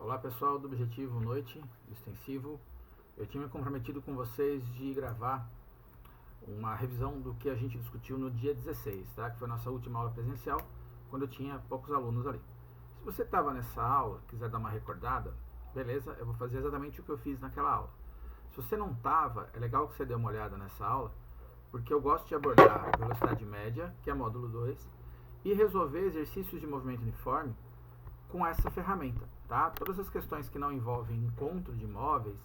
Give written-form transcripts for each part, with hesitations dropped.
Olá pessoal do Objetivo Noite, do Extensivo. Eu tinha me comprometido com vocês de gravar uma revisão do que a gente discutiu no dia 16, tá? Que foi a nossa última aula presencial, quando eu tinha poucos alunos ali. Se você estava nessa aula, quiser dar uma recordada, beleza, eu vou fazer exatamente o que eu fiz naquela aula. Se você não estava, é legal que você dê uma olhada nessa aula, porque eu gosto de abordar a velocidade média, que é módulo 2, e resolver exercícios de movimento uniforme com essa ferramenta, tá? Todas as questões que não envolvem encontro de móveis,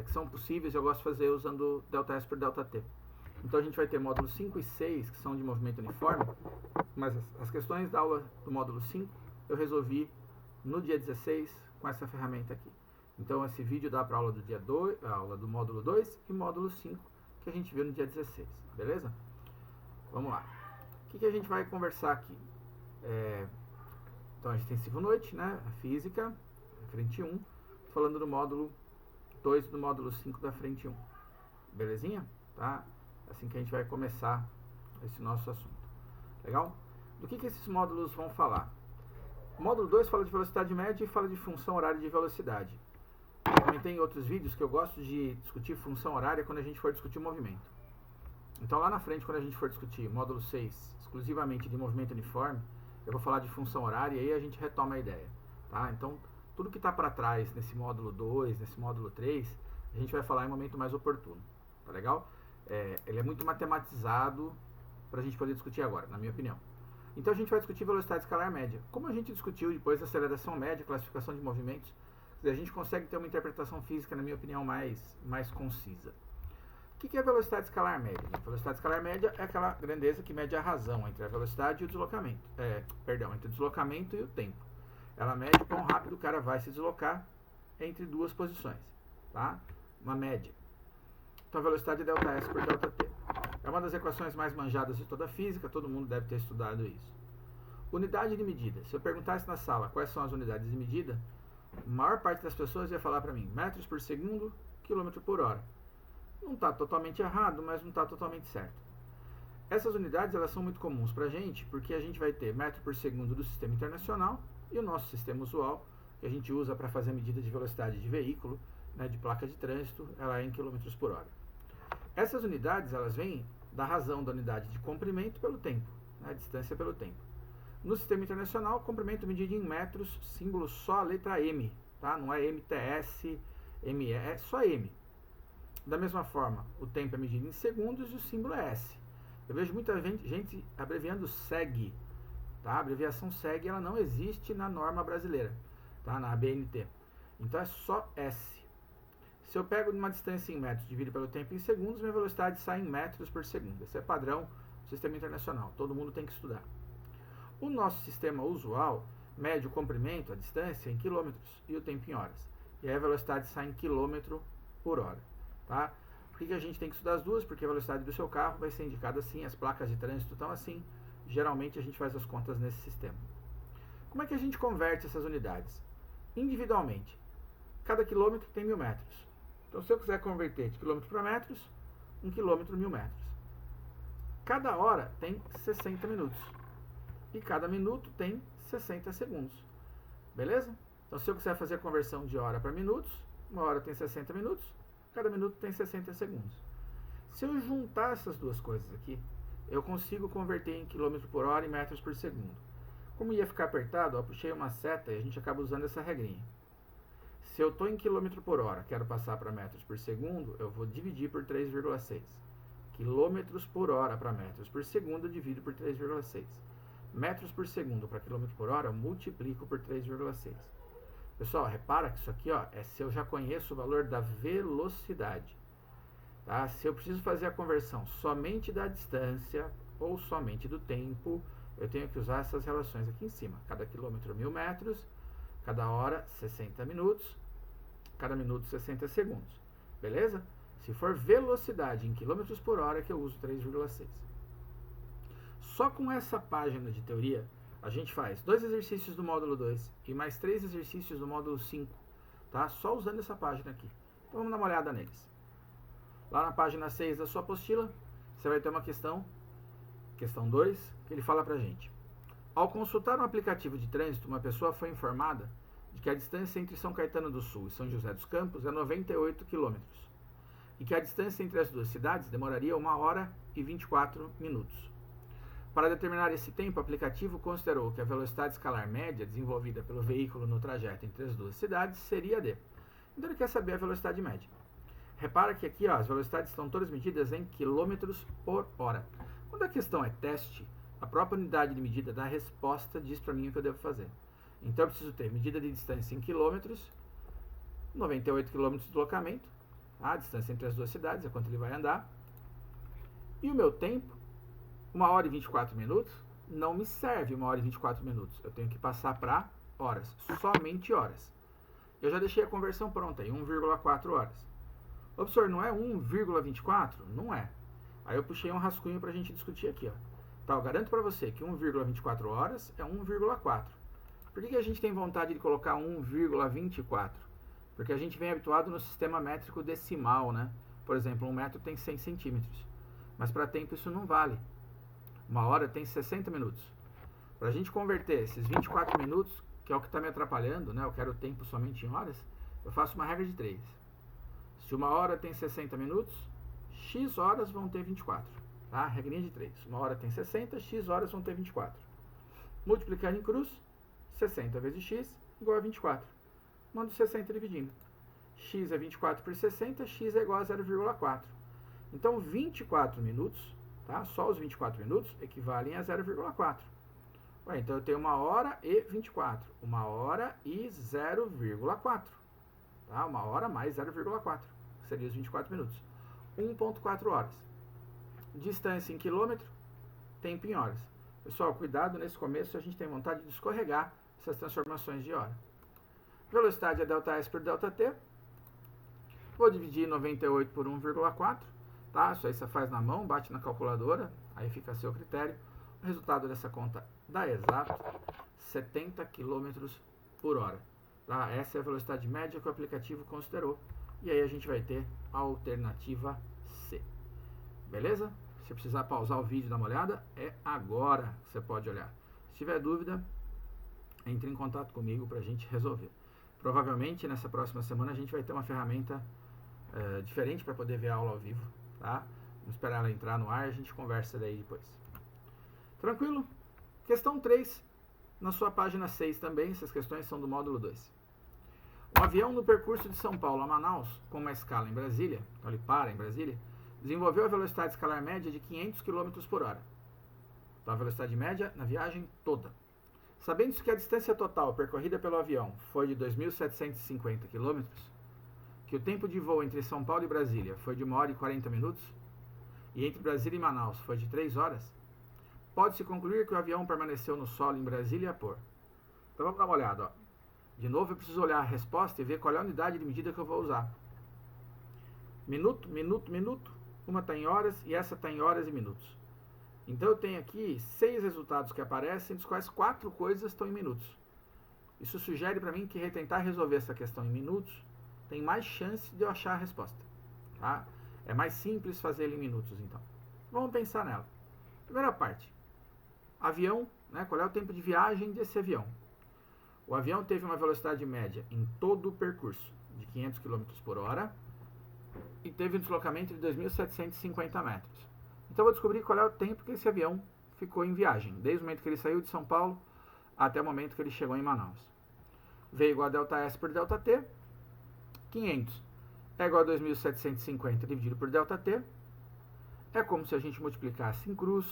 que são possíveis, eu gosto de fazer usando ΔS por ΔT. Então a gente vai ter módulos 5 e 6, que são de movimento uniforme, mas as questões da aula do módulo 5 eu resolvi no dia 16 com essa ferramenta aqui. Então esse vídeo dá para a aula do dia 2, a aula do módulo 2 e módulo 5, que a gente viu no dia 16, beleza? Vamos lá. O que a gente vai conversar aqui? Então, a extensivo noite, né? A física, frente 1, falando do módulo 2 e do módulo 5 da frente 1. Belezinha? Tá? Assim que a gente vai começar esse nosso assunto. Legal? Do que esses módulos vão falar? O módulo 2 fala de velocidade média e fala de função horária de velocidade. Eu comentei em outros vídeos que eu gosto de discutir função horária quando a gente for discutir movimento. Então, lá na frente, quando a gente for discutir módulo 6, exclusivamente de movimento uniforme, eu vou falar de função horária e aí a gente retoma a ideia, tá? Então, tudo que está para trás nesse módulo 2, nesse módulo 3, a gente vai falar em um momento mais oportuno, tá legal? Ele é muito matematizado para a gente poder discutir agora, na minha opinião. Então, a gente vai discutir velocidade escalar média. Como a gente discutiu depois da aceleração média, classificação de movimentos, a gente consegue ter uma interpretação física, na minha opinião, mais concisa. O que é a velocidade escalar média? A velocidade escalar média é aquela grandeza que mede a razão entre a velocidade e o deslocamento. Entre o deslocamento e o tempo. Ela mede o quão rápido o cara vai se deslocar entre duas posições. Tá? Uma média. Então a velocidade é ΔS por ΔT. É uma das equações mais manjadas de toda a física, todo mundo deve ter estudado isso. Unidade de medida. Se eu perguntasse na sala quais são as unidades de medida, a maior parte das pessoas ia falar para mim metros por segundo, quilômetro por hora. Não está totalmente errado, mas não está totalmente certo. Essas unidades elas são muito comuns para a gente, porque a gente vai ter metro por segundo do sistema internacional e o nosso sistema usual, que a gente usa para fazer a medida de velocidade de veículo, né, de placa de trânsito, ela é em quilômetros por hora. Essas unidades elas vêm da razão da unidade de comprimento pelo tempo, né, distância pelo tempo. No sistema internacional, comprimento medido em metros, símbolo só a letra M, tá? Não é MTS, ME, é só M. Da mesma forma, o tempo é medido em segundos e o símbolo é S. Eu vejo muita gente abreviando SEG. Tá? A abreviação SEG ela não existe na norma brasileira, tá? Na ABNT. Então é só S. Se eu pego uma distância em metros e divido pelo tempo em segundos, minha velocidade sai em metros por segundo. Esse é padrão do sistema internacional. Todo mundo tem que estudar. O nosso sistema usual mede o comprimento, a distância, em quilômetros e o tempo em horas. E aí a velocidade sai em quilômetro por hora. Tá? Por que a gente tem que estudar as duas? Porque a velocidade do seu carro vai ser indicada assim, as placas de trânsito estão assim. Geralmente a gente faz as contas nesse sistema. Como é que a gente converte essas unidades? Individualmente. Cada quilômetro tem 1000 metros. Então, se eu quiser converter de quilômetro para metros, 1 quilômetro, 1000 metros. Cada hora tem 60 minutos. E cada minuto tem 60 segundos. Beleza? Então, se eu quiser fazer a conversão de hora para minutos, uma hora tem 60 minutos. Cada minuto tem 60 segundos. Se eu juntar essas duas coisas aqui, eu consigo converter em quilômetro por hora e metros por segundo. Como ia ficar apertado, eu puxei uma seta e a gente acaba usando essa regrinha. Se eu estou em quilômetro por hora, quero passar para metros por segundo, eu vou dividir por 3,6. Quilômetros por hora para metros por segundo, eu divido por 3,6. Metros por segundo para quilômetro por hora, eu multiplico por 3,6. Pessoal, repara que isso aqui é se eu já conheço o valor da velocidade. Tá? Se eu preciso fazer a conversão somente da distância ou somente do tempo, eu tenho que usar essas relações aqui em cima. Cada quilômetro, 1000 metros. Cada hora, 60 minutos. Cada minuto, 60 segundos. Beleza? Se for velocidade em quilômetros por hora, é que eu uso 3,6. Só com essa página de teoria, a gente faz 2 exercícios do módulo 2 e mais 3 exercícios do módulo 5, tá? Só usando essa página aqui. Então vamos dar uma olhada neles. Lá na página 6 da sua apostila, você vai ter uma questão 2, que ele fala pra gente. Ao consultar um aplicativo de trânsito, uma pessoa foi informada de que a distância entre São Caetano do Sul e São José dos Campos é 98 km e que a distância entre as duas cidades demoraria 1 hora e 24 minutos. Para determinar esse tempo, o aplicativo considerou que a velocidade escalar média desenvolvida pelo veículo no trajeto entre as duas cidades seria d. Então ele quer saber a velocidade média. Repara que aqui as velocidades estão todas medidas em km por hora. Quando a questão é teste, a própria unidade de medida da resposta diz para mim o que eu devo fazer. Então eu preciso ter medida de distância em quilômetros, 98 km de deslocamento, a distância entre as duas cidades, é quanto ele vai andar. E o meu tempo, 1 hora e 24 minutos, não me serve 1 hora e 24 minutos. Eu tenho que passar para horas, somente horas. Eu já deixei a conversão pronta aí, 1,4 horas. Ô, professor, não é 1,24? Não é. Aí eu puxei um rascunho para a gente discutir aqui. Ó. Tá, eu garanto para você que 1,24 horas é 1,4. Por que a gente tem vontade de colocar 1,24? Porque a gente vem habituado no sistema métrico decimal, né? Por exemplo, 1 metro tem 100 centímetros. Mas para tempo isso não vale. 1 hora tem 60 minutos. Para a gente converter esses 24 minutos, que é o que está me atrapalhando, né? Eu quero o tempo somente em horas, eu faço uma regra de 3. Se 1 hora tem 60 minutos, x horas vão ter 24. Tá? Regrinha de 3. 1 hora tem 60, x horas vão ter 24. Multiplicar em cruz, 60 vezes x igual a 24. Mando 60 dividindo. X é 24 por 60, x é igual a 0,4. Então 24 minutos, tá? Só os 24 minutos equivalem a 0,4. Então eu tenho 1 hora e 24. 1 hora e 0,4. Tá? 1 hora mais 0,4. Seria os 24 minutos. 1,4 horas. Distância em quilômetro, tempo em horas. Pessoal, cuidado, nesse começo a gente tem vontade de escorregar essas transformações de hora. Velocidade é ΔS por ΔT. Vou dividir 98 por 1,4. Tá? Isso aí você faz na mão, bate na calculadora, aí fica a seu critério. O resultado dessa conta dá exato 70 km por hora. Tá? Essa é a velocidade média que o aplicativo considerou. E aí a gente vai ter a alternativa C. Beleza? Se precisar pausar o vídeo e dar uma olhada, é agora que você pode olhar. Se tiver dúvida, entre em contato comigo para a gente resolver. Provavelmente nessa próxima semana a gente vai ter uma ferramenta diferente para poder ver a aula ao vivo. Tá? Vamos esperar ela entrar no ar e a gente conversa daí depois. Tranquilo? Questão 3, na sua página 6 também, essas questões são do módulo 2. Um avião no percurso de São Paulo a Manaus, com uma escala em Brasília, então ele para em Brasília, desenvolveu a velocidade escalar média de 500 km por hora. Então a velocidade média na viagem toda. Sabendo-se que a distância total percorrida pelo avião foi de 2.750 km, que o tempo de voo entre São Paulo e Brasília foi de 1 hora e 40 minutos, e entre Brasília e Manaus foi de 3 horas, pode-se concluir que o avião permaneceu no solo em Brasília por... Então vamos dar uma olhada. Ó. De novo eu preciso olhar a resposta e ver qual é a unidade de medida que eu vou usar. Minuto, minuto, minuto. Uma está em horas e essa está em horas e minutos. Então eu tenho aqui 6 resultados que aparecem, dos quais 4 coisas estão em minutos. Isso sugere para mim que tentar resolver essa questão em minutos tem mais chance de eu achar a resposta. Tá? É mais simples fazê-la em minutos, então. Vamos pensar nela. Primeira parte. Avião, né? Qual é o tempo de viagem desse avião? O avião teve uma velocidade média em todo o percurso de 500 km por hora e teve um deslocamento de 2.750 metros. Então eu vou descobrir qual é o tempo que esse avião ficou em viagem, desde o momento que ele saiu de São Paulo até o momento que ele chegou em Manaus. V igual a ΔS por ΔT. 500 é igual a 2.750 dividido por ΔT. É como se a gente multiplicasse em cruz,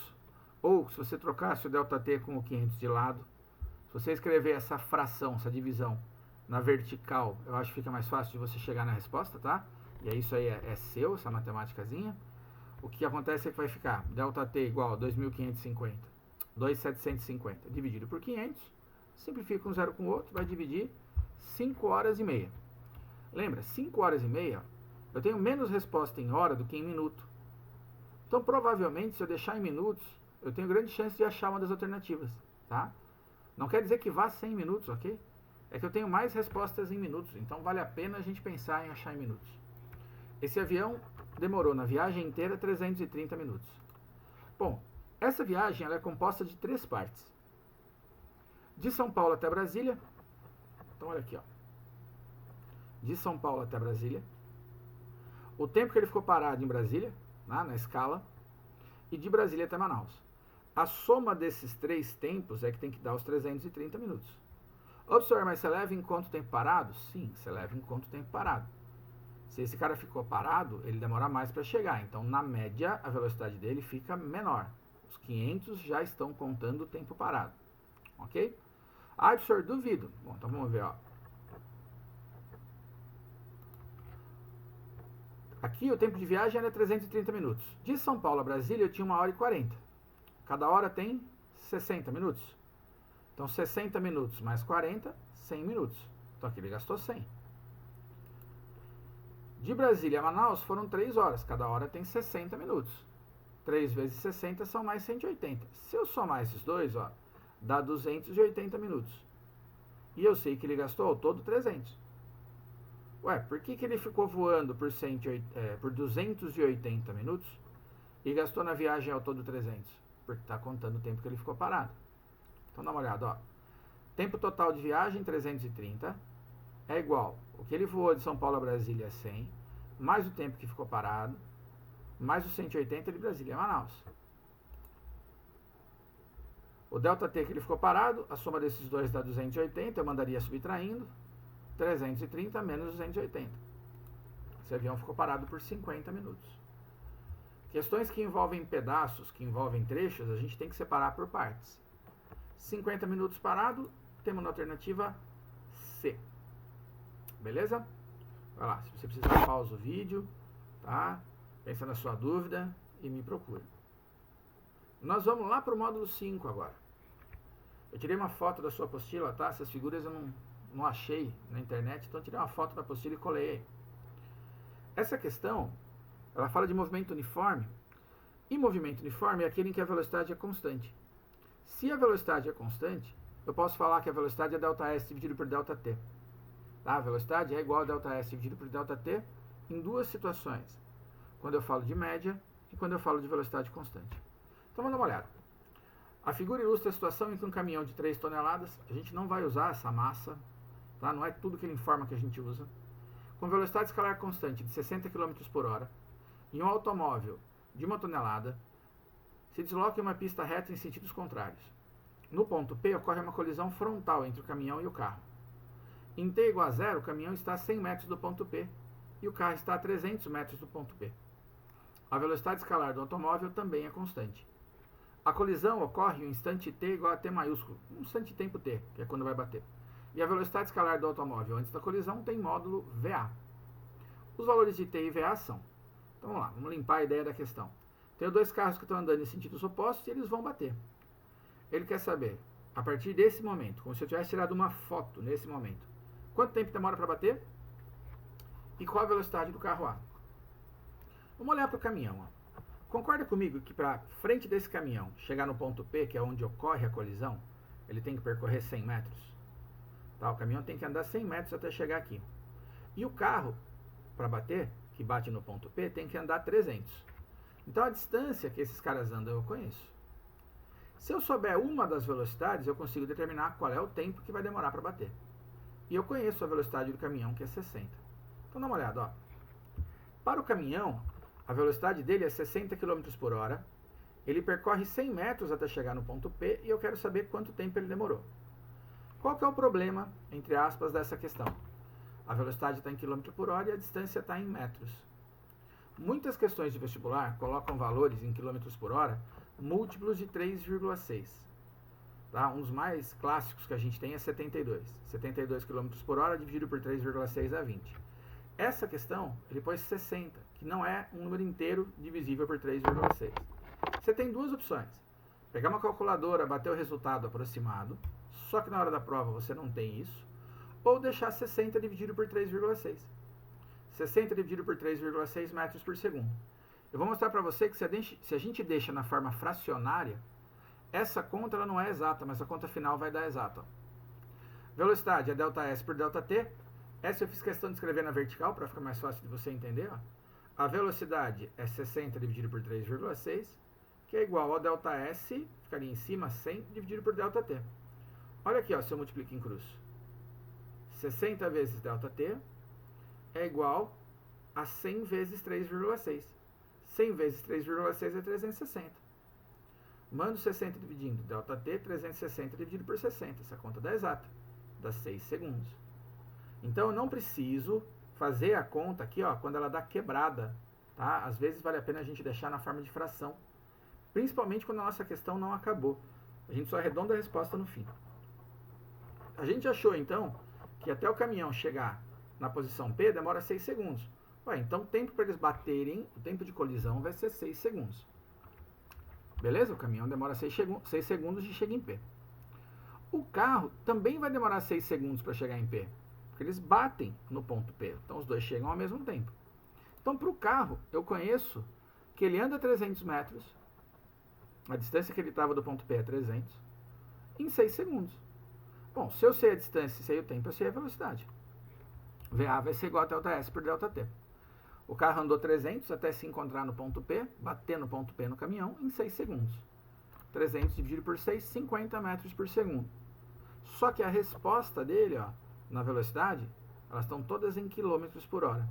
ou se você trocasse o ΔT com o 500 de lado. Se você escrever essa fração, essa divisão na vertical, eu acho que fica mais fácil de você chegar na resposta, tá? E aí isso aí é seu, essa matemáticazinha. O que acontece é que vai ficar ΔT igual a 2.550, 2.750 dividido por 500. Simplifica um zero com o outro, vai dividir 5 horas e meia. Lembra, 5 horas e meia, eu tenho menos resposta em hora do que em minuto. Então, provavelmente, se eu deixar em minutos, eu tenho grande chance de achar uma das alternativas, tá? Não quer dizer que vá 100 minutos, ok? É que eu tenho mais respostas em minutos, então vale a pena a gente pensar em achar em minutos. Esse avião demorou na viagem inteira 330 minutos. Bom, essa viagem ela é composta de 3 partes. De São Paulo até Brasília, Então, olha aqui, ó. De São Paulo até Brasília. O tempo que ele ficou parado em Brasília, na escala, e de Brasília até Manaus. A soma desses três tempos é que tem que dar os 330 minutos. Observe, mas você leva em conta o tempo parado? Sim, você leva em conta o tempo parado. Se esse cara ficou parado, ele demora mais para chegar. Então, na média, a velocidade dele fica menor. Os 500 já estão contando o tempo parado. Ok? Ah, professor, duvido. Bom, então vamos ver, ó. Aqui o tempo de viagem era 330 minutos. De São Paulo a Brasília eu tinha 1h40. Cada hora tem 60 minutos. Então 60 minutos mais 40, 100 minutos. Então aqui ele gastou 100. De Brasília a Manaus foram 3 horas. Cada hora tem 60 minutos. 3 vezes 60 são mais 180. Se eu somar esses dois, ó, dá 280 minutos. E eu sei que ele gastou ao todo 300. Ué, por que ele ficou voando por 280 minutos e gastou na viagem ao todo 300? Porque está contando o tempo que ele ficou parado. Então dá uma olhada, ó. Tempo total de viagem 330 é igual o que ele voou de São Paulo a Brasília 100, mais o tempo que ficou parado, mais os 180 de Brasília a Manaus. O delta T que ele ficou parado, a soma desses dois dá 280, eu mandaria subtraindo. 330 menos 280. Esse avião ficou parado por 50 minutos. Questões que envolvem pedaços, que envolvem trechos, a gente tem que separar por partes. 50 minutos parado, temos na alternativa C. Beleza? Vai lá, se você precisar, pausa o vídeo, tá? Pensa na sua dúvida e me procure. Nós vamos lá para o módulo 5 agora. Eu tirei uma foto da sua apostila, tá? Essas figuras eu não achei na internet, então tirei uma foto da apostila e colei aí. Essa questão, ela fala de movimento uniforme, e movimento uniforme é aquele em que a velocidade é constante. Se a velocidade é constante, eu posso falar que a velocidade é ΔS dividido por ΔT. Tá? A velocidade é igual a ΔS dividido por ΔT em duas situações. Quando eu falo de média e quando eu falo de velocidade constante. Então vamos dar uma olhada. A figura ilustra a situação em que um caminhão de 3 toneladas, a gente não vai usar essa massa, tá? Não é tudo que ele informa que a gente usa, com velocidade escalar constante de 60 km por hora, e um automóvel de 1 tonelada, se desloca em uma pista reta em sentidos contrários. No ponto P ocorre uma colisão frontal entre o caminhão e o carro. Em T igual a 0, o caminhão está a 100 metros do ponto P e o carro está a 300 metros do ponto P. A velocidade escalar do automóvel também é constante. A colisão ocorre em um instante T igual a T maiúsculo, um instante tempo T, que é quando vai bater. E a velocidade escalar do automóvel antes da colisão tem módulo VA. Os valores de T e VA são... Então vamos lá, vamos limpar a ideia da questão. Tenho dois carros que estão andando em sentidos opostos e eles vão bater. Ele quer saber, a partir desse momento, como se eu tivesse tirado uma foto nesse momento, quanto tempo demora para bater e qual a velocidade do carro A. Vamos olhar para o caminhão. Ó. Concorda comigo que para frente desse caminhão chegar no ponto P, que é onde ocorre a colisão, ele tem que percorrer 100 metros? Tá, o caminhão tem que andar 100 metros até chegar aqui. E o carro, para bater, que bate no ponto P, tem que andar 300. Então a distância que esses caras andam eu conheço. Se eu souber uma das velocidades, eu consigo determinar qual é o tempo que vai demorar para bater. E eu conheço a velocidade do caminhão, que é 60. Então dá uma olhada, ó. Para o caminhão, a velocidade dele é 60 km por hora, ele percorre 100 metros até chegar no ponto P e eu quero saber quanto tempo ele demorou. Qual que é o problema, entre aspas, dessa questão? A velocidade está em km por hora e a distância está em metros. Muitas questões de vestibular colocam valores em km por hora múltiplos de 3,6. Tá? Um dos mais clássicos que a gente tem é 72. 72 km por hora dividido por 3,6 dá 20. Essa questão, ele pôs 60, que não é um número inteiro divisível por 3,6. Você tem duas opções. Pegar uma calculadora, bater o resultado aproximado, só que na hora da prova você não tem isso, ou deixar 60 dividido por 3,6. 60 dividido por 3,6 metros por segundo. Eu vou mostrar para você que se a gente deixa na forma fracionária, essa conta ela não é exata, mas a conta final vai dar exata. Ó. Velocidade é ΔS por ΔT. Essa eu fiz questão de escrever na vertical para ficar mais fácil de você entender. Ó. A velocidade é 60 dividido por 3,6, que é igual a ΔS, ficaria em cima 100 dividido por ΔT. Olha aqui, ó, se eu multiplico em cruz. 60 vezes ΔT é igual a 100 vezes 3,6. 100 vezes 3,6 é 360. Mando 60 dividindo ΔT, 360 dividido por 60. Essa conta dá exata. Dá 6 segundos. Então, eu não preciso fazer a conta aqui, ó, quando ela dá quebrada. Tá? Às vezes vale a pena a gente deixar na forma de fração. Principalmente quando a nossa questão não acabou. A gente só arredonda a resposta no fim. A gente achou, então, que até o caminhão chegar na posição P demora 6 segundos. Ué, então o tempo para eles baterem, o tempo de colisão vai ser 6 segundos. Beleza? O caminhão demora 6 segundos de chegar em P. O carro também vai demorar 6 segundos para chegar em P. Porque eles batem no ponto P. Então os dois chegam ao mesmo tempo. Então para o carro, eu conheço que ele anda 300 metros. A distância que ele estava do ponto P é 300. Em 6 segundos. Bom, se eu sei a distância e sei o tempo, eu sei a velocidade. VA vai ser igual a ΔS por ΔT. O carro andou 300 até se encontrar no ponto P, bater no ponto P no caminhão, em 6 segundos. 300 dividido por 6, 50 metros por segundo. Só que a resposta dele, ó, na velocidade, elas estão todas em quilômetros por hora.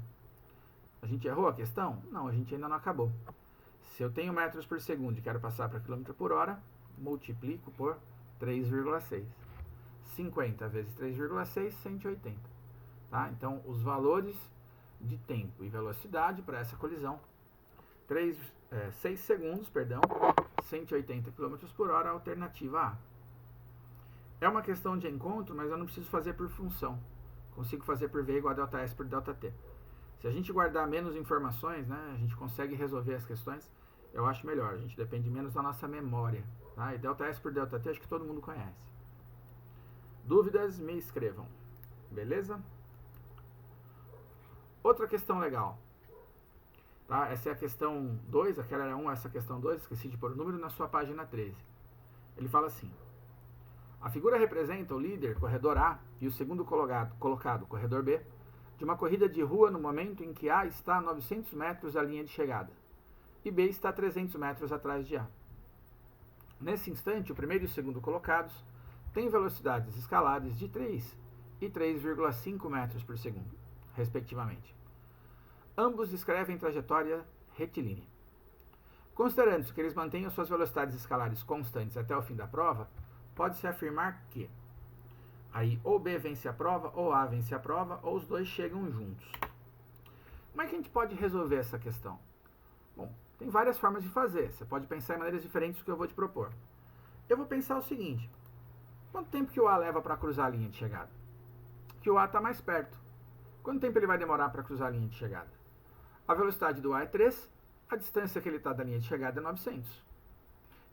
A gente errou a questão? Não, a gente ainda não acabou. Se eu tenho metros por segundo e quero passar para quilômetro por hora, multiplico por 3,6. 50 vezes 3,6, 180. Tá? Então, os valores de tempo e velocidade para essa colisão. 6 segundos, 180 km por hora, alternativa A. É uma questão de encontro, mas eu não preciso fazer por função. Consigo fazer por V igual a ΔS por ΔT. Se a gente guardar menos informações, né, a gente consegue resolver as questões, eu acho melhor. A gente depende menos da nossa memória. Tá? E ΔS por ΔT acho que todo mundo conhece. Dúvidas, me escrevam. Beleza? Outra questão legal. Tá? Essa é a questão 2, aquela era 1, essa é a questão 2, esqueci de pôr o número na sua página 13. Ele fala assim: a figura representa o líder, corredor A, e o segundo colocado, corredor B, de uma corrida de rua no momento em que A está a 900 metros da linha de chegada e B está a 300 metros atrás de A. Nesse instante, o primeiro e o segundo colocados têm velocidades escalares de 3 e 3,5 metros por segundo, respectivamente. Ambos descrevem trajetória retilínea. Considerando-se que eles mantenham suas velocidades escalares constantes até o fim da prova, pode-se afirmar que aí ou B vence a prova, ou A vence a prova, ou os dois chegam juntos. Como é que a gente pode resolver essa questão? Bom, tem várias formas de fazer. Você pode pensar em maneiras diferentes do que eu vou te propor. Eu vou pensar o seguinte: quanto tempo que o A leva para cruzar a linha de chegada? Que o A está mais perto. Quanto tempo ele vai demorar para cruzar a linha de chegada? A velocidade do A é 3, a distância que ele está da linha de chegada é 900.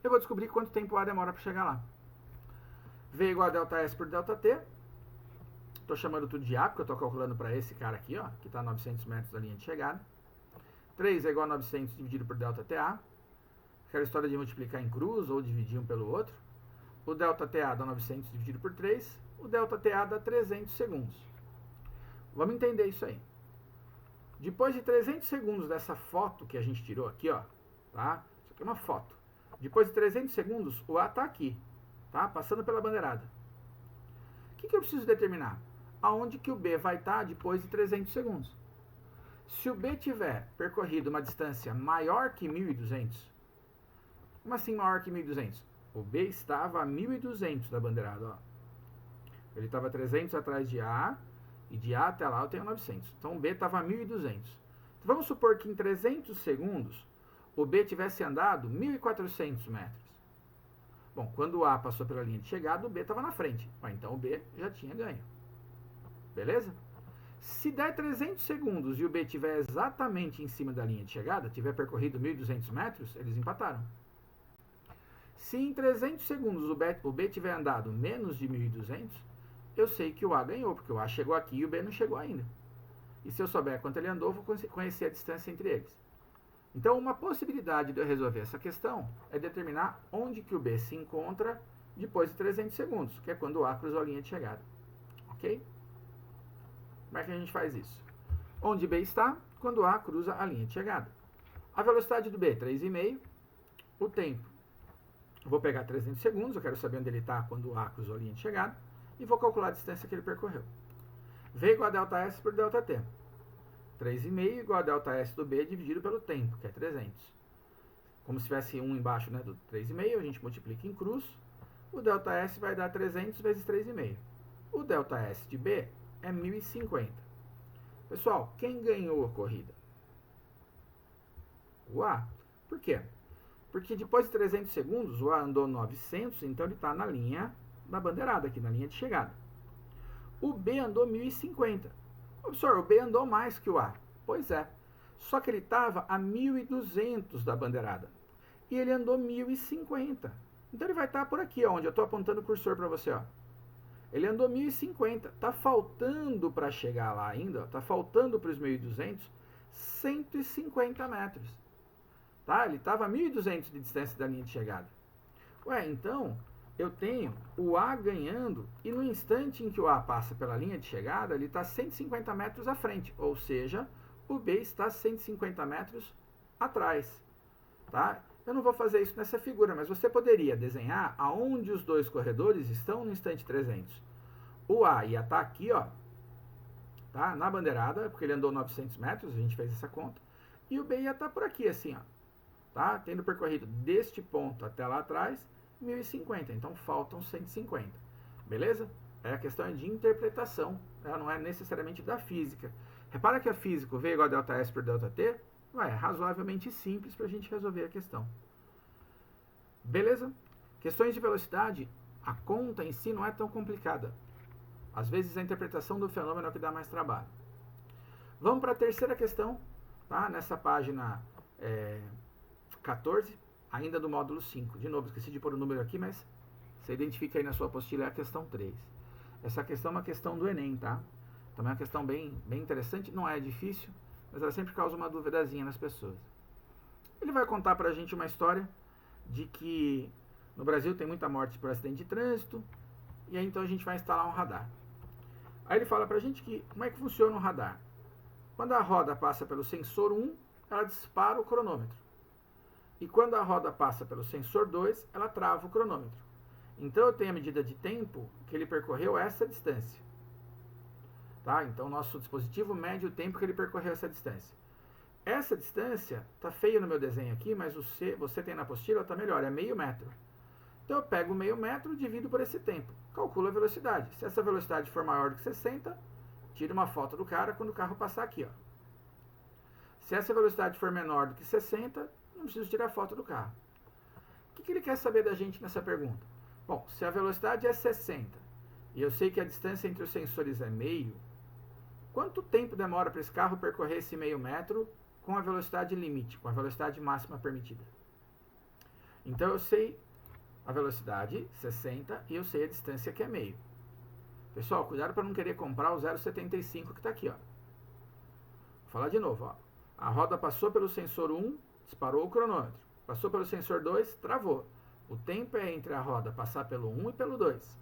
Eu vou descobrir quanto tempo o A demora para chegar lá. V igual a ΔS por ΔT. Estou chamando tudo de A, porque eu estou calculando para esse cara aqui, ó, que está a 900 metros da linha de chegada. 3 é igual a 900 dividido por ΔTA. Aquela história de multiplicar em cruz ou dividir um pelo outro. O ΔTA dá 900 dividido por 3. O ΔTA dá 300 segundos. Vamos entender isso aí. Depois de 300 segundos dessa foto que a gente tirou aqui, ó, tá? Isso aqui é uma foto. Depois de 300 segundos, o A está aqui, tá? Passando pela bandeirada. O que eu preciso determinar? Aonde que o B vai estar depois de 300 segundos? Se o B tiver percorrido uma distância maior que 1.200, como assim maior que 1.200? O B estava a 1.200 da bandeirada, ó. Ele estava 300 atrás de A, e de A até lá eu tenho 900. Então o B estava a 1.200. Então, vamos supor que em 300 segundos o B tivesse andado 1.400 metros. Bom, quando o A passou pela linha de chegada, o B estava na frente. Então o B já tinha ganho. Beleza? Se der 300 segundos e o B estiver exatamente em cima da linha de chegada, tiver percorrido 1.200 metros, eles empataram. Se em 300 segundos o B tiver andado menos de 1.200, eu sei que o A ganhou, porque o A chegou aqui e o B não chegou ainda. E se eu souber quanto ele andou, vou conhecer a distância entre eles. Então, uma possibilidade de eu resolver essa questão é determinar onde que o B se encontra depois de 300 segundos, que é quando o A cruzou a linha de chegada. Ok? Como é que a gente faz isso? Onde B está quando o A cruza a linha de chegada. A velocidade do B, 3,5. O tempo, vou pegar 300 segundos, eu quero saber onde ele está quando o A cruzou a linha de chegada, e vou calcular a distância que ele percorreu. V igual a ΔS por ΔT. 3,5 igual a ΔS do B dividido pelo tempo, que é 300. Como se tivesse 1 embaixo, né, do 3,5, a gente multiplica em cruz. O ΔS vai dar 300 vezes 3,5. O ΔS de B é 1.050. Pessoal, quem ganhou a corrida? O A. Por quê? Porque depois de 300 segundos, o A andou 900, então ele está na linha da bandeirada, aqui na linha de chegada. O B andou 1.050. Observe, o B andou mais que o A. Pois é. Só que ele estava a 1.200 da bandeirada. E ele andou 1.050. Então ele vai estar por aqui, ó, onde eu estou apontando o cursor para você. Ó. Ele andou 1.050. Está faltando para chegar lá ainda, está faltando para os 1.200, 150 metros. Tá? Ele estava a 1.200 de distância da linha de chegada. Ué, então eu tenho o A ganhando e no instante em que o A passa pela linha de chegada, ele está 150 metros à frente. Ou seja, o B está 150 metros atrás. Tá? Eu não vou fazer isso nessa figura, mas você poderia desenhar aonde os dois corredores estão no instante 300. O A ia estar aqui, ó, tá? Na bandeirada, porque ele andou 900 metros, a gente fez essa conta. E o B ia estar por aqui, assim, ó. Tá? Tendo percorrido deste ponto até lá atrás, 1.050. Então, faltam 150. Beleza? A questão é de interpretação. Ela não é necessariamente da física. Repara que a física, V igual a ΔS por ΔT, é razoavelmente simples para a gente resolver a questão. Beleza? Questões de velocidade, a conta em si não é tão complicada. Às vezes a interpretação do fenômeno é o que dá mais trabalho. Vamos para a terceira questão, tá? Nessa página 14, ainda do módulo 5. De novo, esqueci de pôr o número aqui, mas você identifica aí na sua apostila, é a questão 3. Essa questão é uma questão do Enem, tá? Também é uma questão bem interessante, não é difícil, mas ela sempre causa uma duvidazinha nas pessoas. Ele vai contar pra gente uma história de que no Brasil tem muita morte por acidente de trânsito, e aí então a gente vai instalar um radar. Aí ele fala pra gente que como é que funciona o radar. Quando a roda passa pelo sensor 1, ela dispara o cronômetro. E quando a roda passa pelo sensor 2, ela trava o cronômetro. Então eu tenho a medida de tempo que ele percorreu essa distância. Tá? Então o nosso dispositivo mede o tempo que ele percorreu essa distância. Essa distância, tá feio no meu desenho aqui, mas você tem na apostila, tá melhor, é meio metro. Então eu pego meio metro e divido por esse tempo. Calculo a velocidade. Se essa velocidade for maior do que 60, tiro uma foto do cara quando o carro passar aqui. Ó. Se essa velocidade for menor do que 60, não preciso tirar foto do carro. O que ele quer saber da gente nessa pergunta? Bom, se a velocidade é 60 e eu sei que a distância entre os sensores é meio, quanto tempo demora para esse carro percorrer esse meio metro com a velocidade limite, com a velocidade máxima permitida? Então eu sei a velocidade, 60, e eu sei a distância, que é meio. Pessoal, cuidado para não querer comprar o 0,75 que está aqui. Ó. Vou falar de novo. Ó. A roda passou pelo sensor 1, disparou o cronômetro. Passou pelo sensor 2, travou. O tempo é entre a roda passar pelo 1 e pelo 2.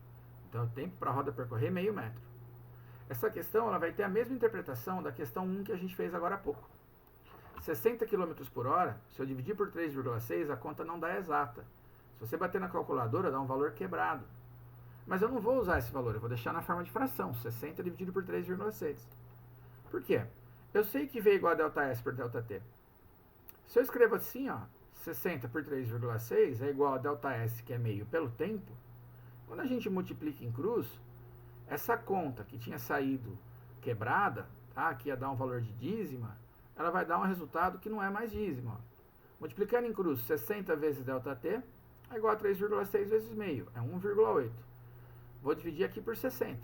Então, o tempo para a roda percorrer meio metro. Essa questão ela vai ter a mesma interpretação da questão 1 que a gente fez agora há pouco. 60 km por hora, se eu dividir por 3,6, a conta não dá exata. Se você bater na calculadora, dá um valor quebrado. Mas eu não vou usar esse valor, eu vou deixar na forma de fração, 60 dividido por 3,6. Por quê? Eu sei que V igual a ΔS por ΔT. Se eu escrevo assim, ó, 60 por 3,6 é igual a ΔS, que é meio, pelo tempo, quando a gente multiplica em cruz, essa conta que tinha saído quebrada, tá, que ia dar um valor de dízima, ela vai dar um resultado que não é mais dízima. Ó. Multiplicando em cruz, 60 vezes ΔT é igual a 3,6 vezes meio, é 1,8. Vou dividir aqui por 60.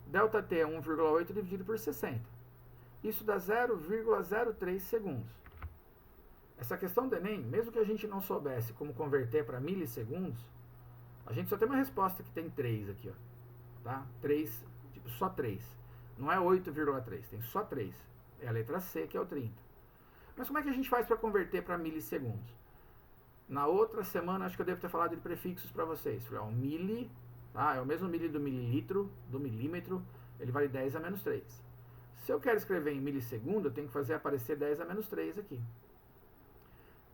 ΔT é 1,8 dividido por 60. Isso dá 0,03 segundos. Essa questão do Enem, mesmo que a gente não soubesse como converter para milissegundos, a gente só tem uma resposta que tem 3 aqui, ó. Tá? 3, tipo, só 3. Não é 8,3, tem só 3. É a letra C, que é o 30. Mas como é que a gente faz para converter para milissegundos? Na outra semana, acho que eu devo ter falado de prefixos para vocês. O mili, tá? É o mesmo mili do mililitro, do milímetro, ele vale 10 a menos 3. Se eu quero escrever em milissegundo, eu tenho que fazer aparecer 10 a menos 3 aqui.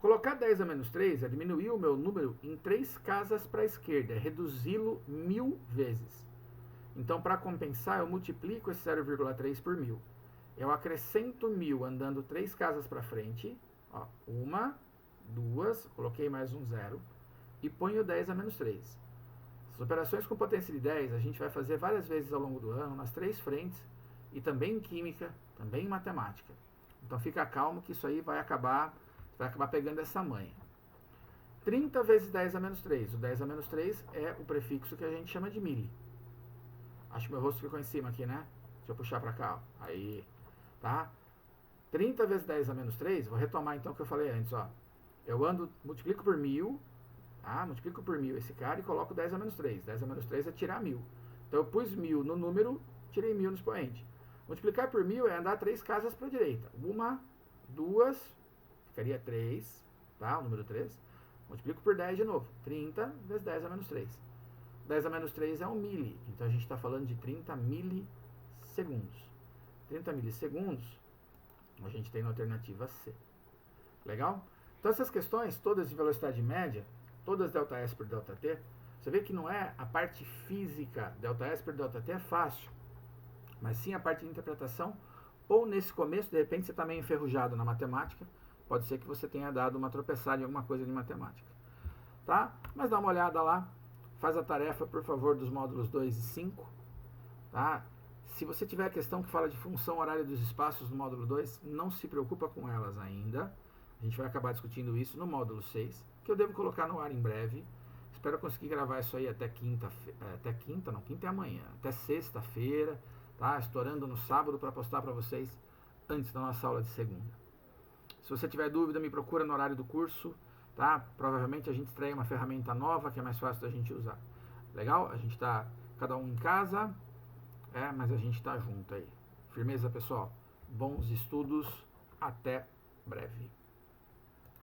Colocar 10 a menos 3 é diminuir o meu número em 3 casas para a esquerda, é reduzi-lo 1000 vezes. Então, para compensar, eu multiplico esse 0,3 por 1000. Eu acrescento 1000 andando 3 casas para frente. Ó, 1, 2, coloquei mais um 0. E ponho 10 a menos 3. As operações com potência de 10 a gente vai fazer várias vezes ao longo do ano, nas 3 frentes, e também em química, também em matemática. Então fica calmo que isso aí vai acabar pegando essa manha. 30 vezes 10 a menos 3. O 10 a menos 3 é o prefixo que a gente chama de mili. Acho que meu rosto ficou em cima aqui, né? Deixa eu puxar para cá. Ó. Aí, tá? 30 vezes 10 a menos 3, vou retomar então o que eu falei antes. Ó. Eu multiplico por 1000, tá? Multiplico por 1000 esse cara e coloco 10 a menos 3. 10 a menos 3 é tirar 1000. Então eu pus 1000 no número, tirei 1000 no expoente. Multiplicar por 1000 é andar 3 casas para a direita. 1, 2, ficaria 3, tá? O número 3. Multiplico por 10 de novo. 30 vezes 10 a menos 3. 10 a menos 3 é 1 mili. Então a gente está falando de 30 milissegundos. 30 milissegundos a gente tem na alternativa C. Legal? Então essas questões, todas de velocidade média, todas ΔS por ΔT, você vê que não é a parte física, ΔS por ΔT é fácil, mas sim a parte de interpretação, ou nesse começo, de repente você está meio enferrujado na matemática, pode ser que você tenha dado uma tropeçada em alguma coisa de matemática. Tá? Mas dá uma olhada lá, faz a tarefa, por favor, dos módulos 2 e 5. Tá? Se você tiver questão que fala de função horária dos espaços no módulo 2, não se preocupa com elas ainda. A gente vai acabar discutindo isso no módulo 6, que eu devo colocar no ar em breve. Espero conseguir gravar isso aí até quinta é amanhã, até sexta-feira, tá? Estourando no sábado para postar para vocês antes da nossa aula de segunda. Se você tiver dúvida, me procura no horário do curso, tá? Provavelmente a gente estreia uma ferramenta nova que é mais fácil da gente usar. Legal? A gente está cada um em casa, mas a gente está junto aí. Firmeza, pessoal? Bons estudos, até breve.